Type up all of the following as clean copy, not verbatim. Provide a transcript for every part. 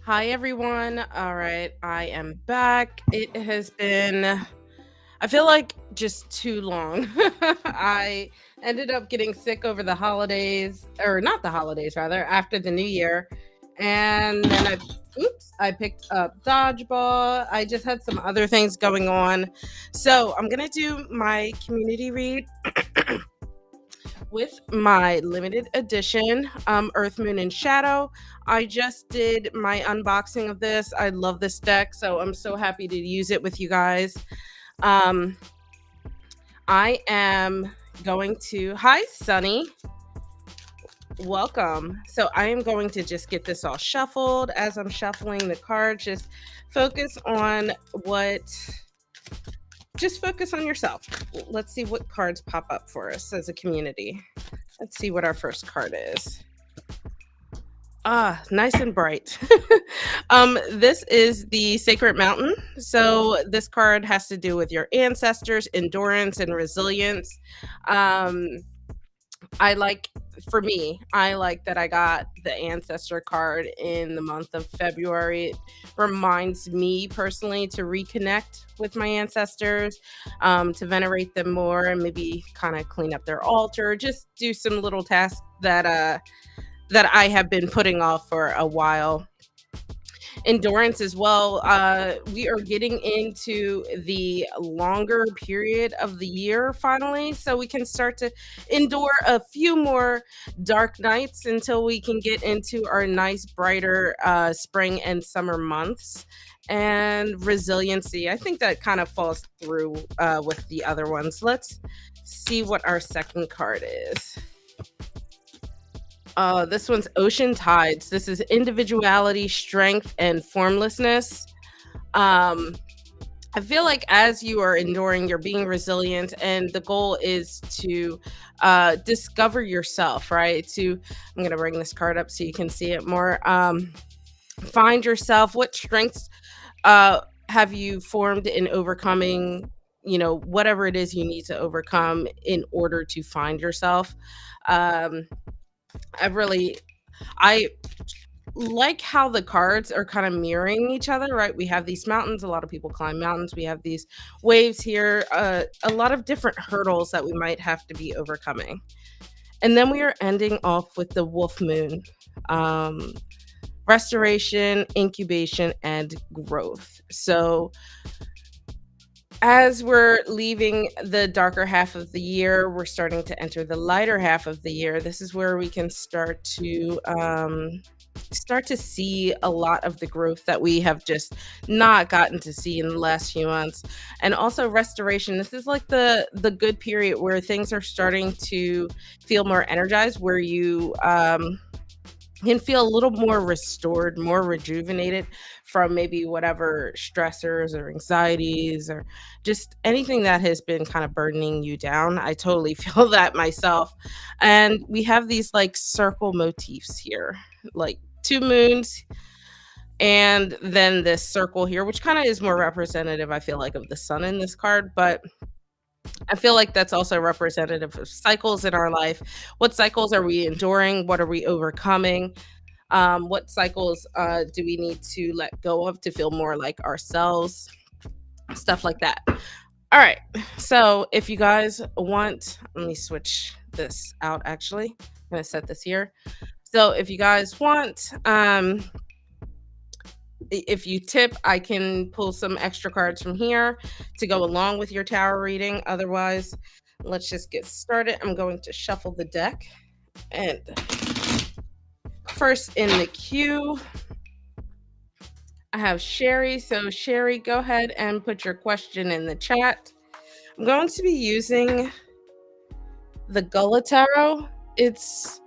Hi, everyone. All right, I am back. It has been, I feel like just too long. I ended up getting sick over the holidays, or not the holidays, rather, after the new year. And then I picked up dodgeball. I just had some other things going on. So I'm going to do my community read with my limited edition Earth, Moon, and Shadow. I just did my unboxing of this. I love this deck, so I'm so happy to use it with you guys. Um, I am going to. Hi, Sunny. Welcome. So I am going to just get this all shuffled. As I'm shuffling the cards, just focus on what. Just focus on yourself. Let's see what cards pop up for us as a community. Let's see what our first card is. Ah, nice and bright. This is the Sacred Mountain. So this card has to do with your ancestors, endurance, and resilience. Um, I like, for me, I like that I got the ancestor card in the month of February. It reminds me personally to reconnect with my ancestors, to venerate them more, and maybe kind of clean up their altar, just do some little tasks that I have been putting off for a while. Endurance as well. We are getting into the longer period of the year finally, so we can start to endure a few more dark nights until we can get into our nice, brighter spring and summer months. And resiliency, I think that kind of falls through with the other ones. Let's see what our second card is. This one's Ocean Tides. This is individuality, strength, and formlessness. Um, I feel like as you are enduring, you're being resilient, and the goal is to discover yourself, right? I'm going to bring this card up so you can see it more. Find yourself. What strengths have you formed in overcoming, whatever it is you need to overcome in order to find yourself? Um, I really I like how the cards are kind of mirroring each other, right? We have these mountains, a lot of people climb mountains. We have these waves here, a lot of different hurdles that we might have to be overcoming. And then we are ending off with the wolf moon. Um, Restoration, incubation, and growth. So as we're leaving the darker half of the year, we're starting to enter the lighter half of the year. This is where we can start to see a lot of the growth that we have just not gotten to see in the last few months. And also restoration. This is like the good period where things are starting to feel more energized, where you can feel a little more restored, more rejuvenated from maybe whatever stressors or anxieties or just anything that has been kind of burdening you down. I totally feel that myself. And we have these like circle motifs here, like two moons and then this circle here, which kind of is more representative, I feel like, of the sun in this card. But I feel like that's also representative of cycles in our life. What cycles are we enduring? What are we overcoming? What cycles do we need to let go of to feel more like ourselves? Stuff like that. All right. So if you guys want, let me switch this out actually. I'm going to set this here. So if you guys want, if you tip, I can pull some extra cards from here to go along with your tarot reading. Otherwise, let's just get started. I'm going to shuffle the deck. And first in the queue, I have Sherry. So, Sherry, go ahead and put your question in the chat. I'm going to be using the Gullah Tarot. It's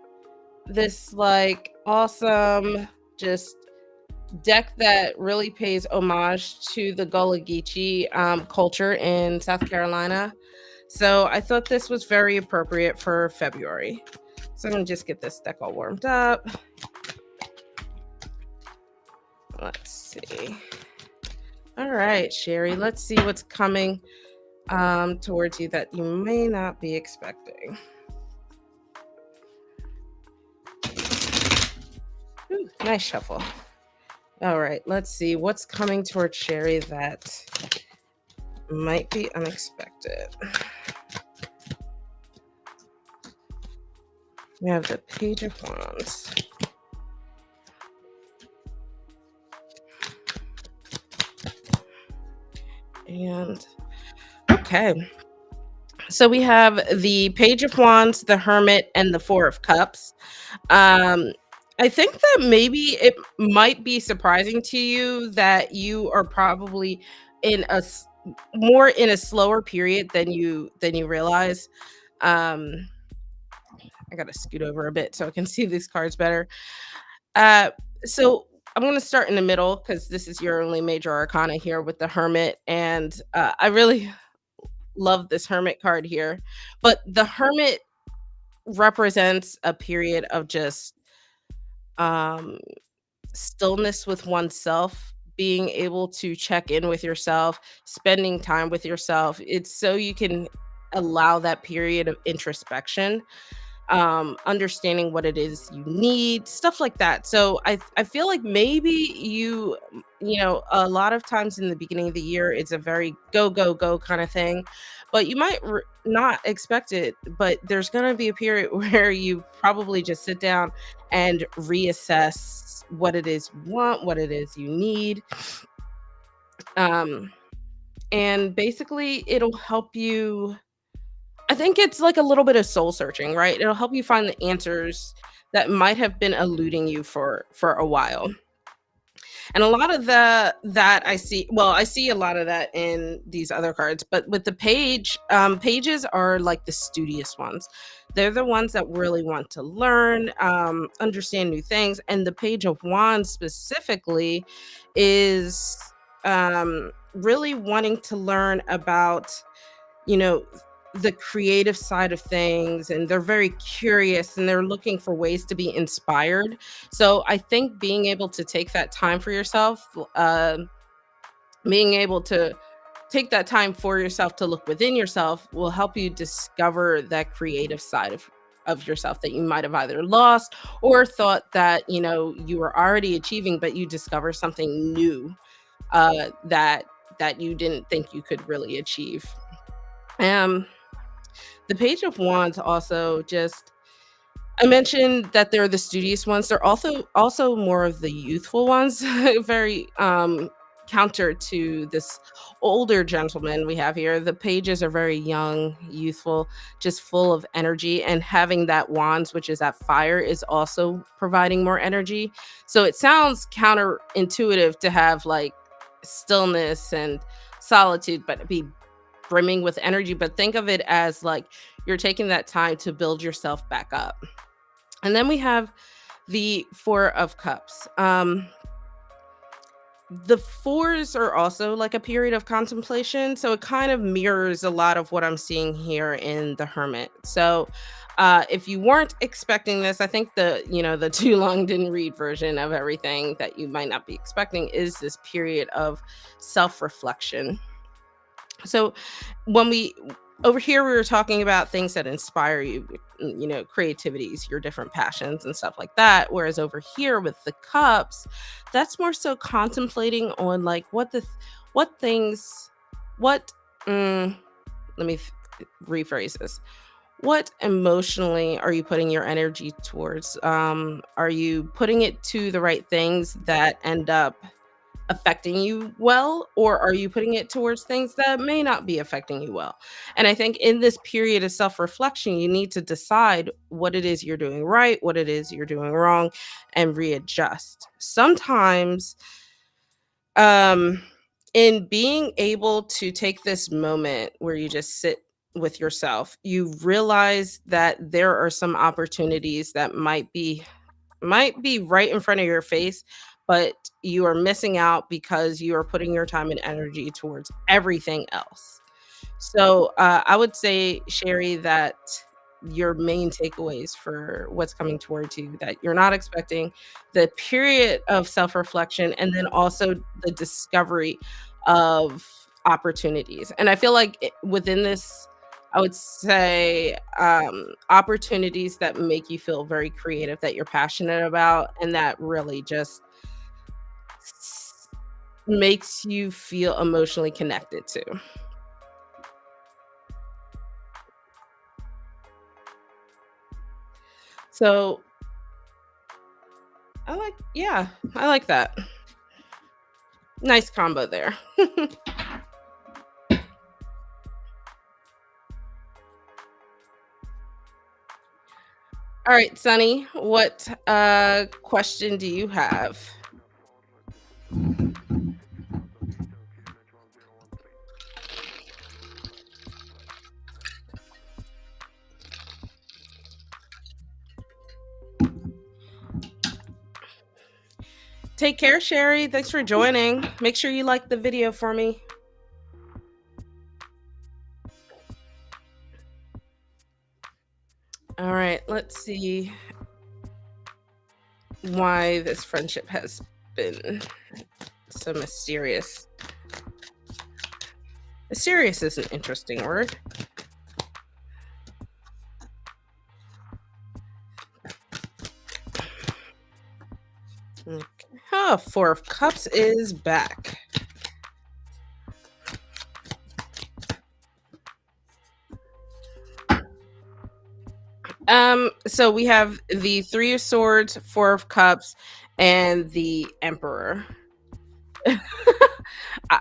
this like awesome, just deck that really pays homage to the Gullah Geechee culture in South Carolina. So I thought this was very appropriate for February. So I'm going to just get this deck all warmed up. Let's see. All right, Sherry, let's see what's coming towards you that you may not be expecting. Ooh, nice shuffle. All right, let's see what's coming toward Sherry that might be unexpected. We have the Page of Wands. And okay. So we have the Page of Wands, the Hermit, and the Four of Cups. Um, I think that maybe it might be surprising to you that you are probably in more in a slower period than you realize. Um, I gotta scoot over a bit so I can see these cards better. Uh, so I'm gonna start in the middle because this is your only major arcana here with the Hermit, and I really love this Hermit card here. But the Hermit represents a period of just um stillness with oneself, being able to check in with yourself, spending time with yourself. It's so you can allow that period of introspection, understanding what it is you need, stuff like that. So I feel like maybe a lot of times in the beginning of the year it's a very go go go kind of thing, but you might not expect it. But there's going to be a period where you probably just sit down and reassess what it is you want, what it is you need, um, and basically it'll help you. I think it's like a little bit of soul searching, right? It'll help you find the answers that might have been eluding you for a while. And a lot of that I see a lot of that in these other cards, but with the pages are like the studious ones. They're the ones that really want to learn, understand new things. And the Page of Wands specifically is really wanting to learn about you know the creative side of things, and they're very curious and they're looking for ways to be inspired. So I think being able to take that time for yourself, being able to take that time for yourself to look within yourself will help you discover that creative side of yourself that you might have either lost or thought that you were already achieving, but you discover something new that you didn't think you could really achieve. um the Page of Wands also just I mentioned that they're the studious ones. They're also more of the youthful ones, very counter to this older gentleman we have here. The pages are very young, youthful, just full of energy, and having that wands, which is that fire, is also providing more energy. So it sounds counterintuitive to have like stillness and solitude, but be brimming with energy. But think of it as like you're taking that time to build yourself back up. And then we have the Four of Cups. The fours are also like a period of contemplation. So it kind of mirrors a lot of what I'm seeing here in the Hermit. So if you weren't expecting this, I think the too long didn't read version of everything that you might not be expecting is this period of self-reflection. So when we over here we were talking about things that inspire you, creativities, your different passions and stuff like that, whereas over here with the cups, that's more so contemplating on like what things what mm, let me rephrase this. What emotionally are you putting your energy towards? Are you putting it to the right things that end up affecting you well, or are you putting it towards things that may not be affecting you well? And I think in this period of self-reflection, you need to decide what it is you're doing right, what it is you're doing wrong, and readjust. Sometimes, um, in being able to take this moment where you just sit with yourself, you realize that there are some opportunities that might be right in front of your face, but you are missing out because you are putting your time and energy towards everything else. So I would say, Sherry, that your main takeaways for what's coming towards you that you're not expecting, the period of self-reflection, and then also the discovery of opportunities. And I feel like within this, I would say opportunities that make you feel very creative, that you're passionate about, and that really just s- makes you feel emotionally connected to? So yeah, I like that. Nice combo there. All right, Sunny, what question do you have? Take care, Sherry. Thanks for joining. Make sure you like the video for me. All right, let's see why this friendship has been so mysterious. Mysterious is an interesting word. Okay. Oh, Four of Cups is back. So we have the Three of Swords, Four of Cups, and the Emperor. I,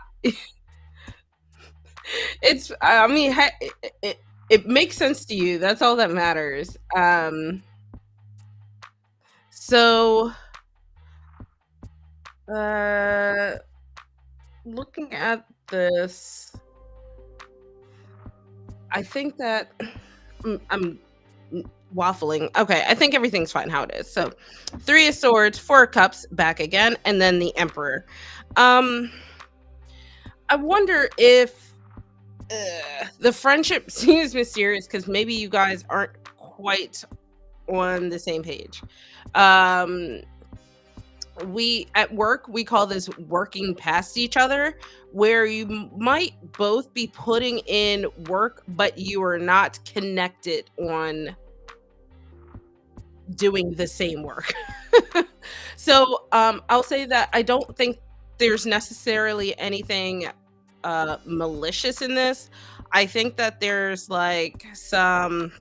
I mean, it makes sense to you. That's all that matters. So, uh, looking at this, I think that I'm waffling. Okay, I think everything's fine how it is. So, Three of Swords, Four of Cups, back again, and then the Emperor. Um, I wonder if the friendship seems mysterious because maybe you guys aren't quite on the same page. Um, we at work we call this working past each other, where you might both be putting in work, but you are not connected on doing the same work. So I'll say that I don't think there's necessarily anything malicious in this. I think that there's some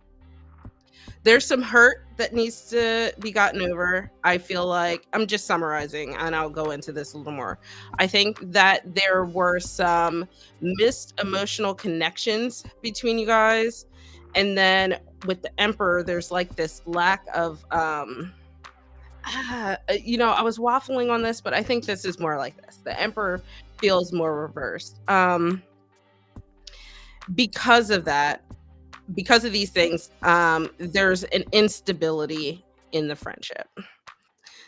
hurt that needs to be gotten over. I feel like I'm just summarizing and I'll go into this a little more. I think that there were some missed emotional connections between you guys. And then with the Emperor, there's like this lack of I was waffling on this, but I think this is more like this. The Emperor feels more reversed. Because of that, because of these things, there's an instability in the friendship.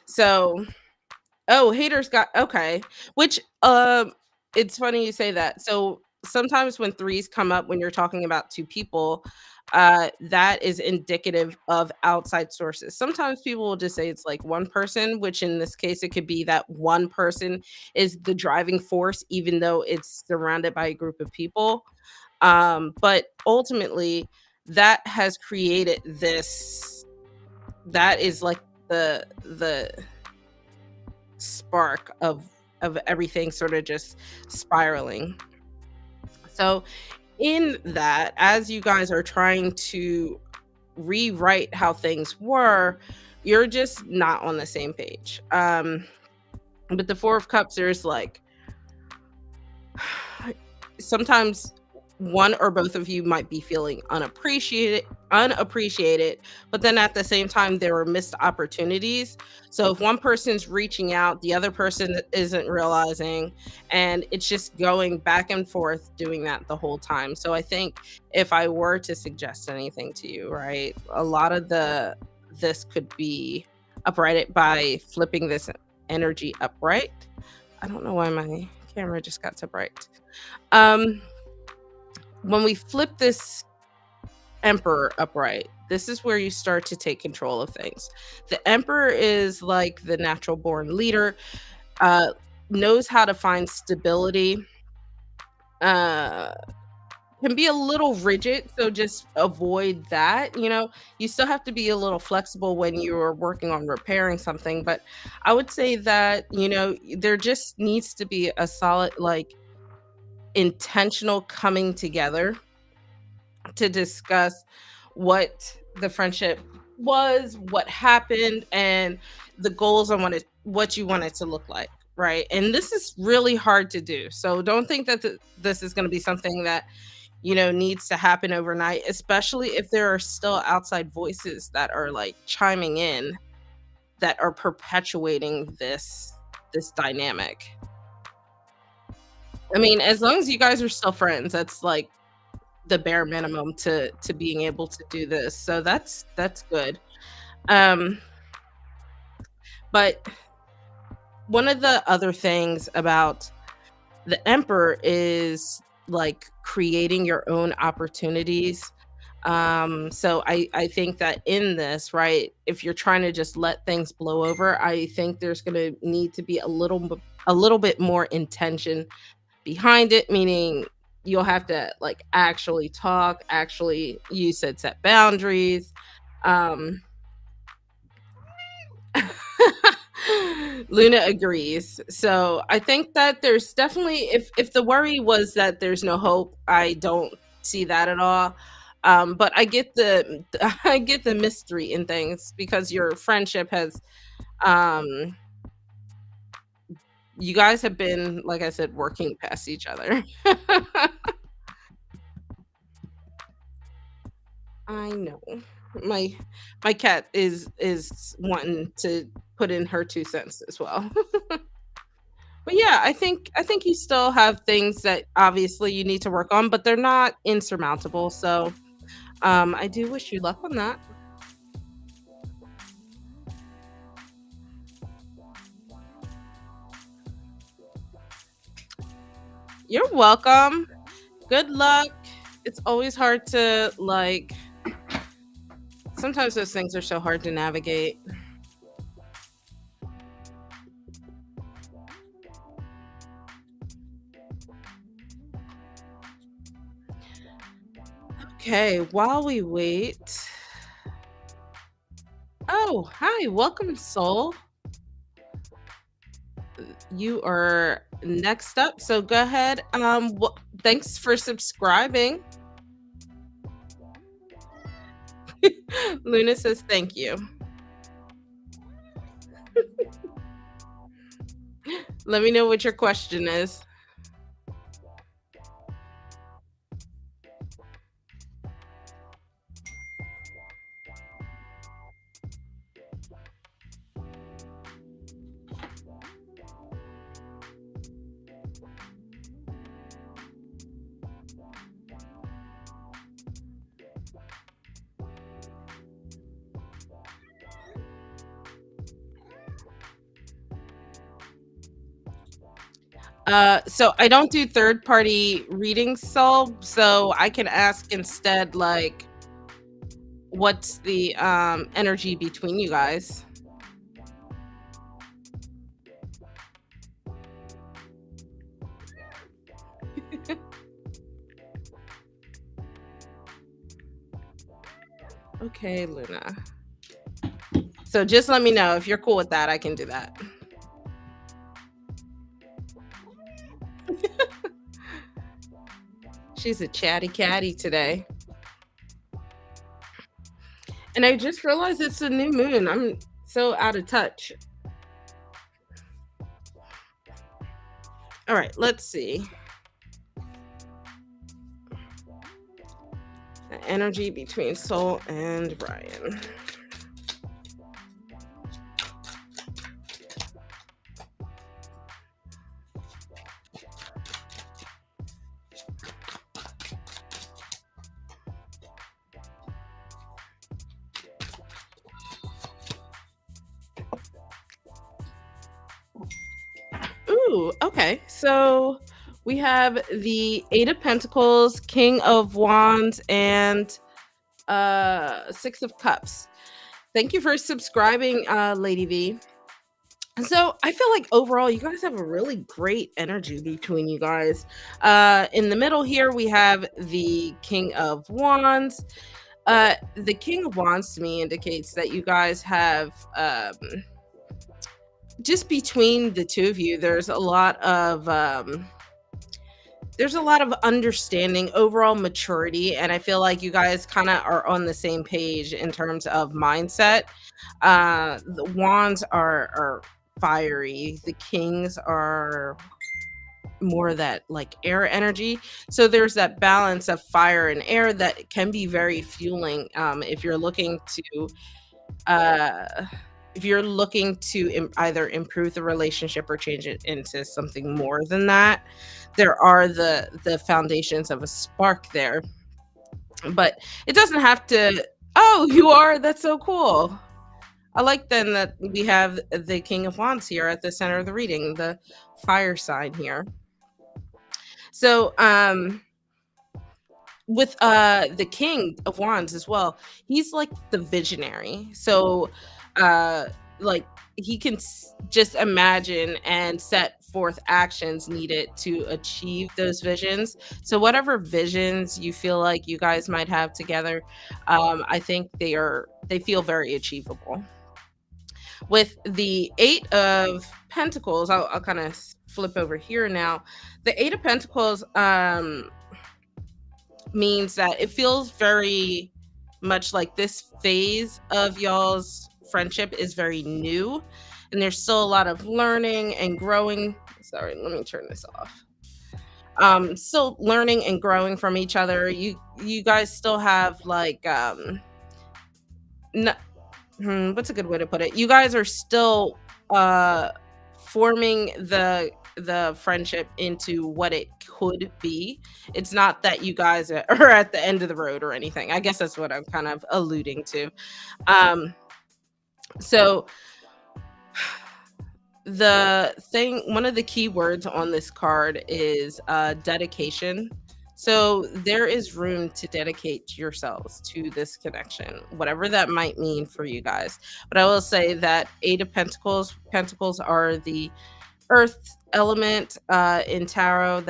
So, oh, haters got okay. Which it's funny you say that. So sometimes when threes come up when you're talking about two people, that is indicative of outside sources. Sometimes people will just say it's like one person, which in this case it could be that one person is the driving force, even though it's surrounded by a group of people. But ultimately, that has created this that is like the spark of everything sort of just spiraling. So in that, as you guys are trying to rewrite how things were, you're just not on the same page. But the Four of Cups, there's like sometimes one or both of you might be feeling unappreciated, but then at the same time there are missed opportunities. So if one person's reaching out, the other person isn't realizing, and it's just going back and forth doing that the whole time. So I think if I were to suggest anything to you, right, a lot of the this could be uprighted by flipping this energy upright. I don't know why my camera just got so bright. um when we flip this Emperor upright, this is where you start to take control of things. The Emperor is like the natural born leader, uh knows how to find stability, uh can be a little rigid, so just avoid that, you know? You still have to be a little flexible when you're working on repairing something, but I would say that, there just needs to be a solid, like, intentional coming together to discuss what the friendship was, what happened, and the goals on what you want it to look like, right? And this is really hard to do. So don't think that this is going to be something that needs to happen overnight, especially if there are still outside voices that are like chiming in that are perpetuating this dynamic. I mean, as long as you guys are still friends, that's like the bare minimum to being able to do this. So that's good. Um, but one of the other things about the emperor is like creating your own opportunities. So I think that in this, right, if you're trying to just let things blow over, I think there's going to need to be a little bit more intention behind it, meaning you'll have to like actually talk, actually you said set boundaries. Um Luna agrees. So I think that there's definitely, if the worry was that there's no hope, I don't see that at all. But I get the I get the mystery in things because your friendship has um you guys have been, like I said, working past each other. I know. My my cat is wanting to put in her 2 cents as well. But yeah, I think you still have things that obviously you need to work on, but they're not insurmountable. So I do wish you luck on that. You're welcome. Good luck. It's always hard to like sometimes those things are so hard to navigate. Okay, while we wait. Oh, hi, welcome, Soul. You are next up. So go ahead. Thanks for subscribing. Luna says thank you. Let me know what your question is. So I don't do third party readings, so I can ask instead, like, what's the energy between you guys? Okay, Luna. So just let me know if you're cool with that. I can do that. She's a chatty catty today. And I just realized it's a new moon. I'm so out of touch. All right, let's see. The energy between Soul and Ryan. Ooh, okay. So we have the Eight of Pentacles, King of Wands, and Six of Cups. Thank you for subscribing, Lady V. So I feel like overall you guys have a really great energy between you guys. In the middle here we have the King of Wands. The King of Wands to me indicates that you guys have just between the two of you, there's a lot of understanding, overall maturity, and I feel like you guys kind of are on the same page in terms of mindset. The wands are fiery, the kings are more that like air energy. So there's that balance of fire and air that can be very fueling if you're looking to uh either improve the relationship or change it into something more than that. There are the foundations of a spark there, but it doesn't have to. Oh, you are, that's so cool. I like then that we have the King of Wands here at the center of the reading, the fire sign here. So with the King of Wands as well, he's like the visionary. So uh like he can just imagine and set forth actions needed to achieve those visions. So whatever visions you feel like you guys might have together, I think they feel very achievable. With the Eight of Pentacles, I'll kind of flip over here now. The Eight of Pentacles means that it feels very much like this phase of y'all's friendship is very new, and there's still a lot of learning and growing. Sorry, let me turn this off. Still learning and growing from each other. You guys still have like n- what's a good way to put it? You guys are still uh forming the friendship into what it could be. It's not that you guys are at the end of the road or anything. I guess that's what I'm kind of alluding to. So one of the key words on this card is dedication. So there is room to dedicate yourselves to this connection, whatever that might mean for you guys. But I will say that Eight of Pentacles are the earth element in tarot.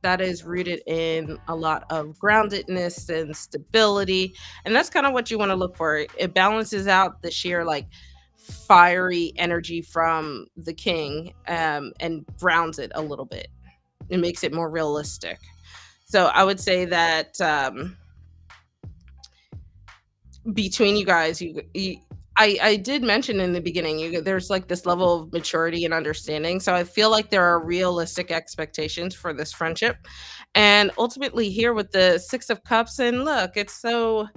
That is rooted in a lot of groundedness and stability, and that's kind of what you want to look for. It balances out the sheer like fiery energy from the king, and grounds it a little bit. It makes it more realistic. So I would say that between you guys, I did mention in the beginning, there's like this level of maturity and understanding. So I feel like there are realistic expectations for this friendship. And ultimately, here with the Six of Cups, and look, it's so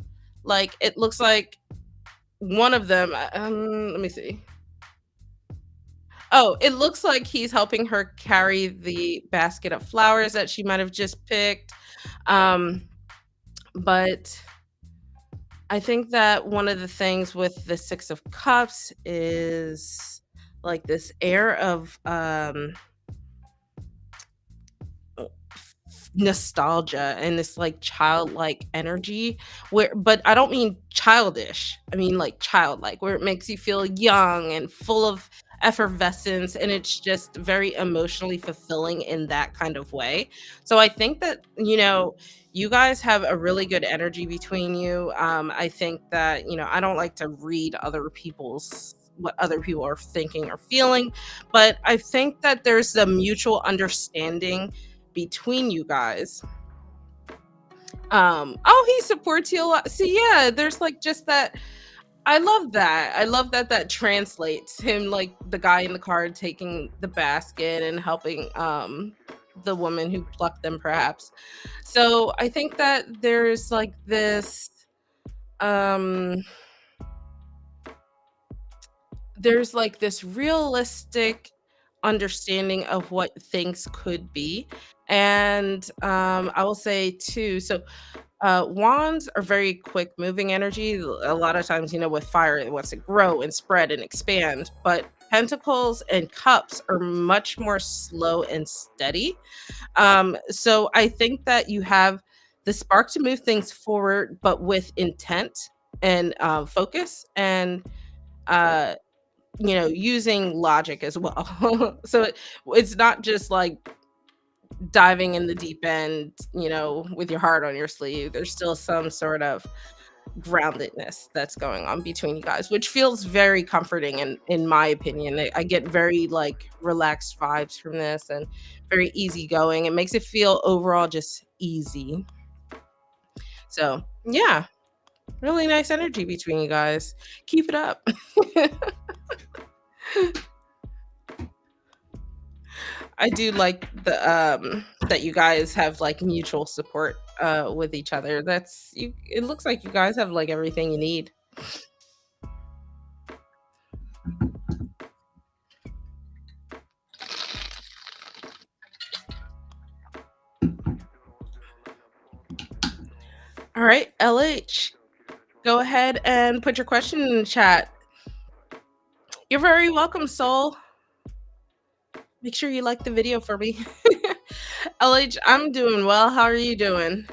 like it looks like one of them. Let me see. Oh, it looks like he's helping her carry the basket of flowers that she might have just picked. Um, but I think that one of the things with the Six of Cups is like this air of nostalgia and this like childlike energy, where but I don't mean childish, I mean like childlike, where it makes you feel young and full of effervescence, and it's just very emotionally fulfilling in that kind of way. So I think that you guys have a really good energy between you. I think that I don't like to read what other people are thinking or feeling, but I think that there's the mutual understanding between you guys. Oh, he supports you a lot. See, yeah, there's like just that. I love that. I love that that translates him, like the guy in the card taking the basket and helping the woman who plucked them perhaps. So I think that um there's like this realistic understanding of what things could be. And I will say too, so wands are very quick moving energy. A lot of times, with fire, it wants to grow and spread and expand. But pentacles and cups are much more slow and steady. So I think that you have the spark to move things forward, but with intent and focus. And uh, using logic as well. So it's not just like diving in the deep end, with your heart on your sleeve. There's still some sort of groundedness that's going on between you guys, which feels very comforting in my opinion. I get very like relaxed vibes from this and very easygoing. It makes it feel overall just easy. So yeah, really nice energy between you guys. Keep it up. I do like the that you guys have like mutual support with each other. It looks like you guys have like everything you need. All right, LH, go ahead and put your question in the chat. You're very welcome, Soul. Make sure you like the video for me. LH, I'm doing well. How are you doing?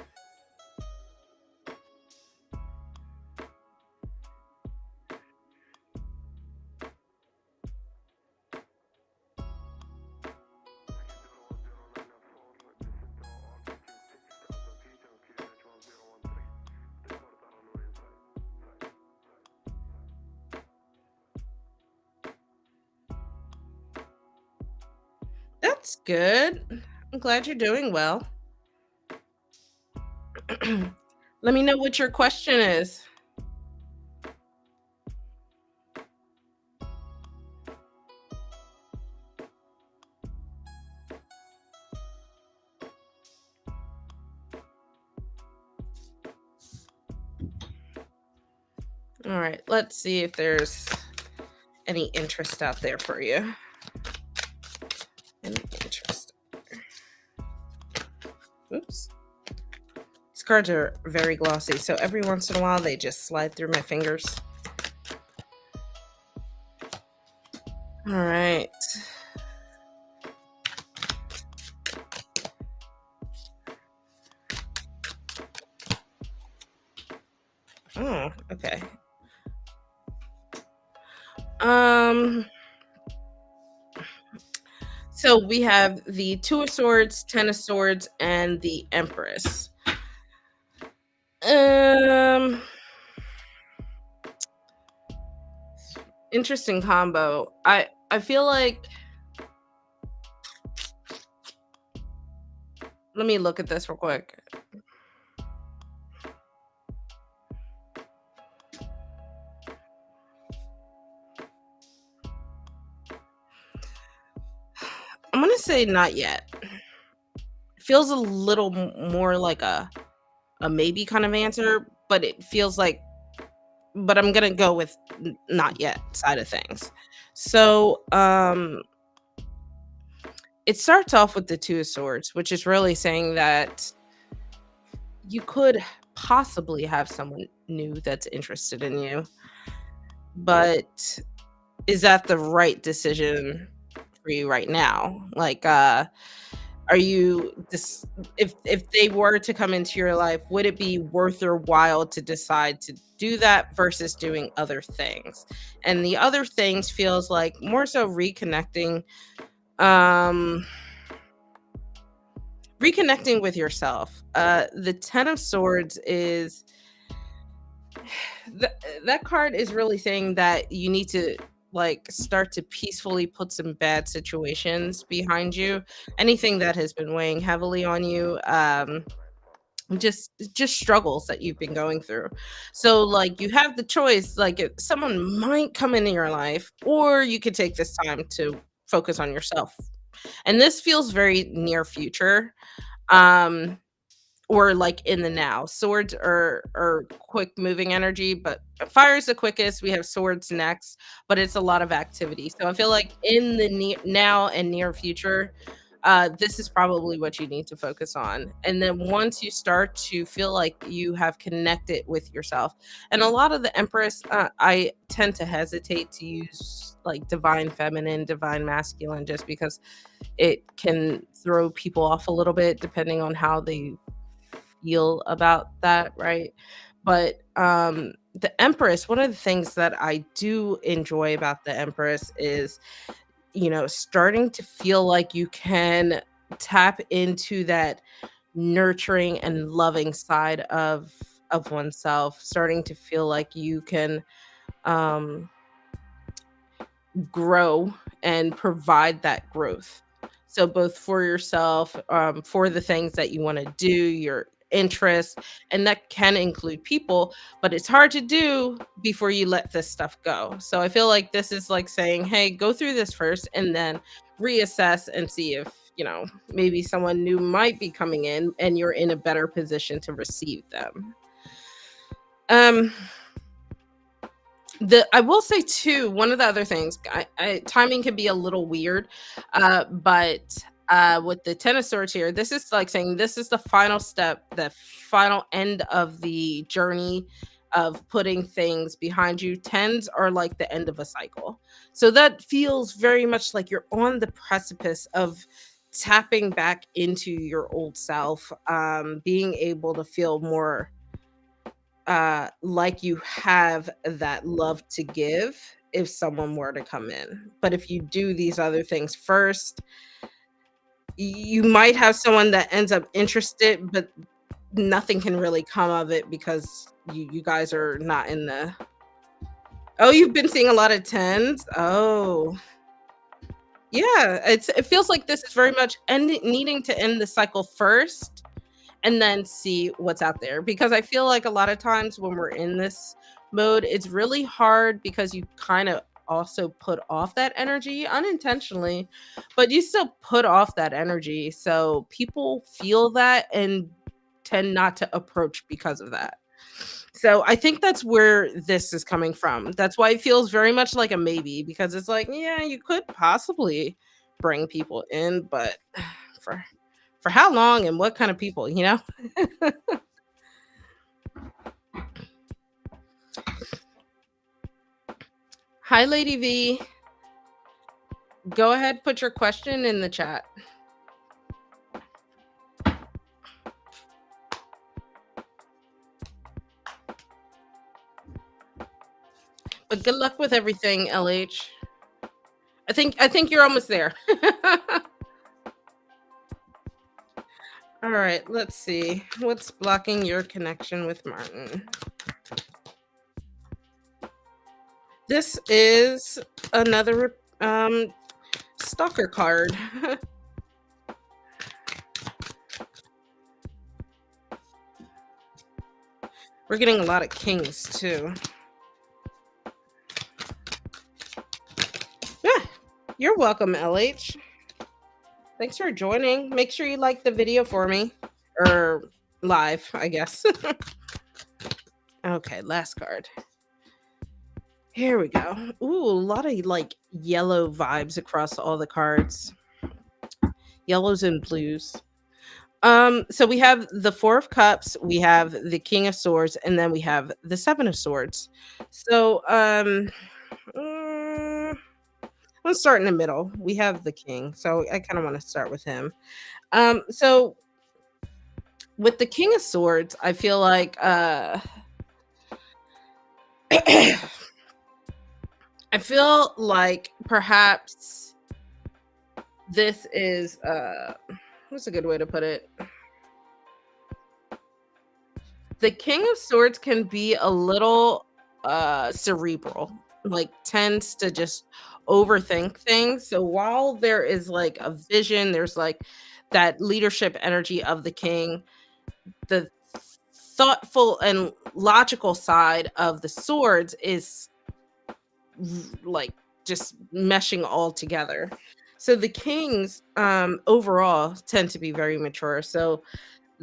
That's good. I'm glad you're doing well. Let me know what your question is. All right, let's see if there's any interest out there for you. Any interest. Oops. These cards are very glossy, so every once in a while they just slide through my fingers. All right. Oh, okay. Um, so we have the Two of Swords, Ten of Swords, and the Empress. Um, Interesting combo. I feel like let me look at this real quick. I'm gonna say not yet. Feels a little more like a maybe kind of answer, but it feels like but I'm gonna go with not yet side of things. So it starts off with the Two of Swords, which is really saying that you could possibly have someone new that's interested in you, but is that the right decision for you right now? Like, are you this if they were to come into your life, would it be worth your while to decide to do that versus doing other things? And the other things feels like more so um reconnecting with yourself. The Ten of Swords is th- that card is really saying that you need to like start to peacefully put some bad situations behind you, anything that has been weighing heavily on you, just struggles that you've been going through. So like you have the choice, like someone might come into your life or you could take this time to focus on yourself, and this feels very near future. um or like in the now. Swords are quick moving energy, but fire is the quickest. We have swords next, but it's a lot of activity. So I feel like in the now and near future, this is probably what you need to focus on. And then once you start to feel like you have connected with yourself, and a lot of the Empress, I tend to hesitate to use like divine feminine, divine masculine, just because it can throw people off a little bit depending on how they feel about that, right? But the Empress, one of the things that I do enjoy about the Empress is, starting to feel like you can tap into that nurturing and loving side of oneself, starting to feel like you can um grow and provide that growth. So both for yourself, for the things that you want to do, your interests, and that can include people, but it's hard to do before you let this stuff go. So I feel like this is like saying, hey, go through this first and then reassess and see if, maybe someone new might be coming in and you're in a better position to receive them. Um, I will say too, one of the other things, timing can be a little weird, but with the Ten of Swords here, this is like saying this is the final step, the final end of the journey of putting things behind you. Tens are like the end of a cycle, so that feels very much like you're on the precipice of tapping back into your old self, being able to feel more like you have that love to give if someone were to come in. But if you do these other things first, you might have someone that ends up interested, but nothing can really come of it because you guys are not in the. Oh, you've been seeing a lot of tens. Oh, yeah. It feels like this is very much needing to end the cycle first and then see what's out there, because I feel like a lot of times when we're in this mode, it's really hard because you kind of also put off that energy unintentionally, but you still put off that energy. So people feel that and tend not to approach because of that. So I think that's where this is coming from. That's why it feels very much like a maybe, because it's like, yeah, you could possibly bring people in, but for for how long and what kind of people, you know? Hi, Lady V. Go ahead, put your question in the chat. But good luck with everything, LH. I think you're almost there. All right, let's see. What's blocking your connection with Martin? This is another stalker card. We're getting a lot of kings too. Yeah, you're welcome, LH. Thanks for joining. Make sure you like the video for me. Or live, I guess. Okay, last card. Here we go. Ooh, a lot of like yellow vibes across all the cards. Yellows and blues. So we have the Four of Cups, we have the King of Swords, and then we have the Seven of Swords. So let's start in the middle. We have the King, so I kind of want to start with him. So with the King of Swords, I feel like I feel like perhaps this is what's a good way to put it? The King of Swords can be a little cerebral, like tends to just overthink things. So while there is like a vision, there's like that leadership energy of the king, the thoughtful and logical side of the swords is like just meshing all together. So the kings overall tend to be very mature. So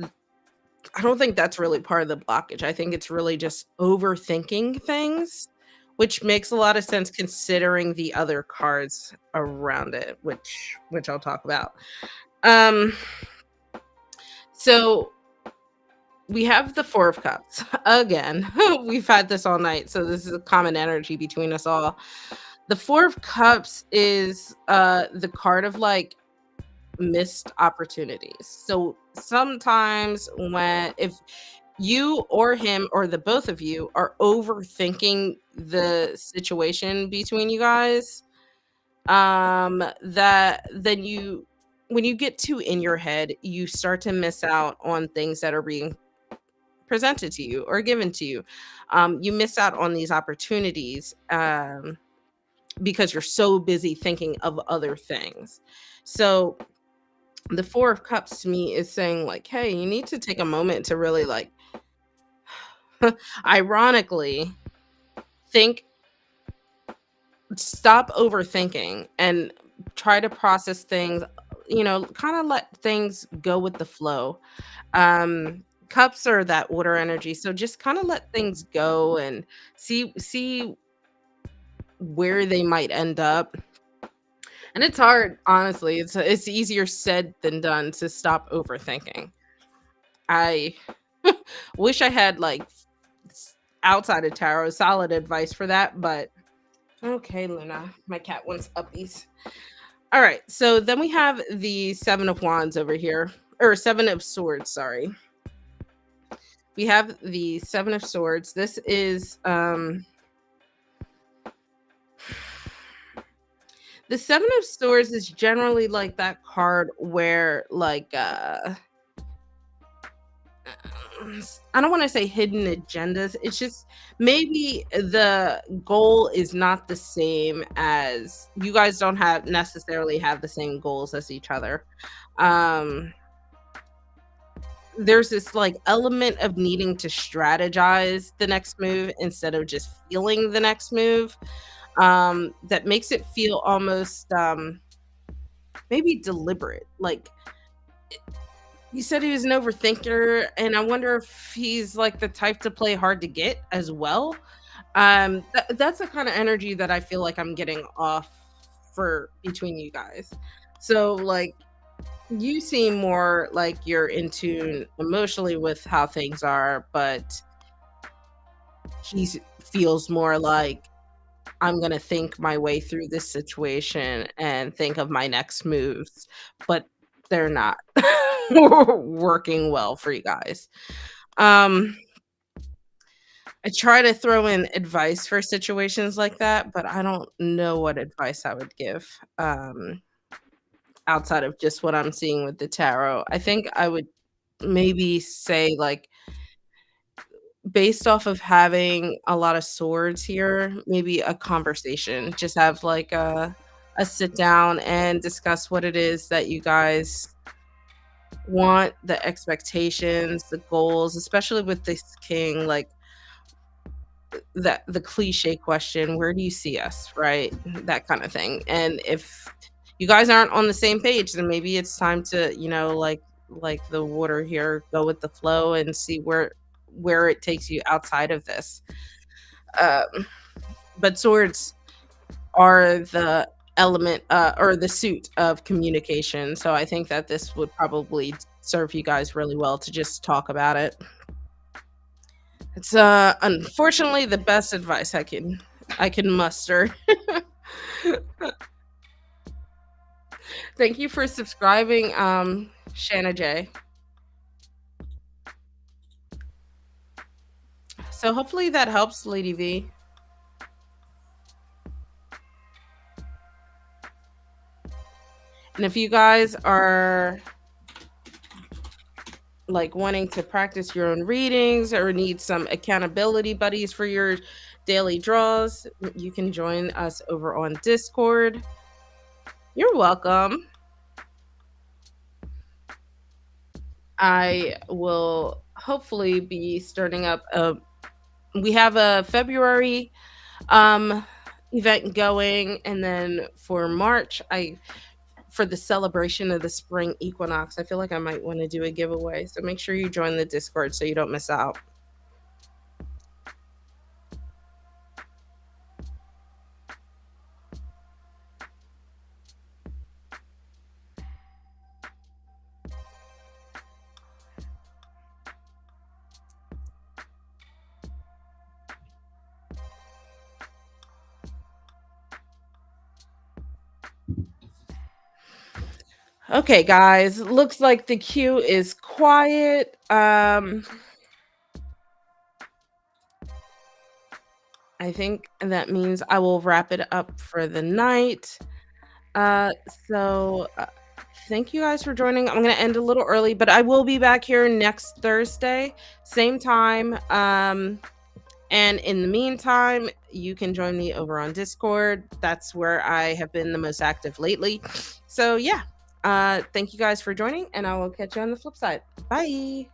I don't think that's really part of the blockage. I think it's really just overthinking things, which makes a lot of sense considering the other cards around it, which I'll talk about. Um so we have the Four of Cups again. We've had this all night, so this is a common energy between us all. The Four of Cups is the card of like missed opportunities. So sometimes when if you or him or the both of you are overthinking the situation between you guys, that then you when you get too in your head, you start to miss out on things that are being presented to you or given to you. You miss out on these opportunities, because you're so busy thinking of other things. So the Four of Cups to me is saying, like, hey, you need to take a moment to really, like, ironically, think, stop overthinking and try to process things, kind of let things go with the flow. Cups are that water energy, so just kind of let things go and see where they might end up. And it's hard, honestly. It's easier said than done to stop overthinking. I wish I had, like, outside of tarot solid advice for that, but okay, Luna, my cat wants uppies. All right, so then we have the Seven of Wands over here, or Seven of Swords, sorry. We have the Seven of Swords. This is the Seven of Swords is generally like that card where, like, I don't want to say hidden agendas. It's just maybe the goal is not the same, as you guys don't have necessarily have the same goals as each other. Um there's this, like, element of needing to strategize the next move instead of just feeling the next move, that makes it feel almost, maybe deliberate. Like, you said he was an overthinker, and I wonder if he's, like, the type to play hard to get as well. That's the kind of energy that I feel like I'm getting off for between you guys. So, like, you seem more like you're in tune emotionally with how things are, but feels more like, I'm gonna think my way through this situation and think of my next moves, but they're not working well for you guys. Um, I try to throw in advice for situations like that, but I don't know what advice I would give, outside of just what I'm seeing with the tarot. I think I would maybe say, like, based off of having a lot of swords here, maybe a conversation. Just have, like, a sit down and discuss what it is that you guys want, the expectations, the goals, especially with this king, like, that the cliche question, where do you see us, right? That kind of thing. And if you guys aren't on the same page, then maybe it's time to, like the water here, go with the flow and see where it takes you outside of this. Um, but swords are the element, or the suit of communication. So I think that this would probably serve you guys really well to just talk about it. It's unfortunately the best advice I can muster. Thank you for subscribing, Shanna J. So hopefully that helps, Lady V. And if you guys are, like, wanting to practice your own readings or need some accountability buddies for your daily draws, you can join us over on Discord. You're welcome. I will hopefully be starting up we have a February um event going, and then for March, I for the celebration of the spring equinox, I feel like I might want to do a giveaway. So make sure you join the Discord so you don't miss out. Okay, guys, looks like the queue is quiet. I think that means I will wrap it up for the night. Uh, so, uh, Thank you guys for joining. I'm gonna end a little early, but I will be back here next Thursday, same time. And in the meantime, you can join me over on Discord. That's where I have been the most active lately. So yeah, thank you guys for joining, and I will catch you on the flip side. Bye.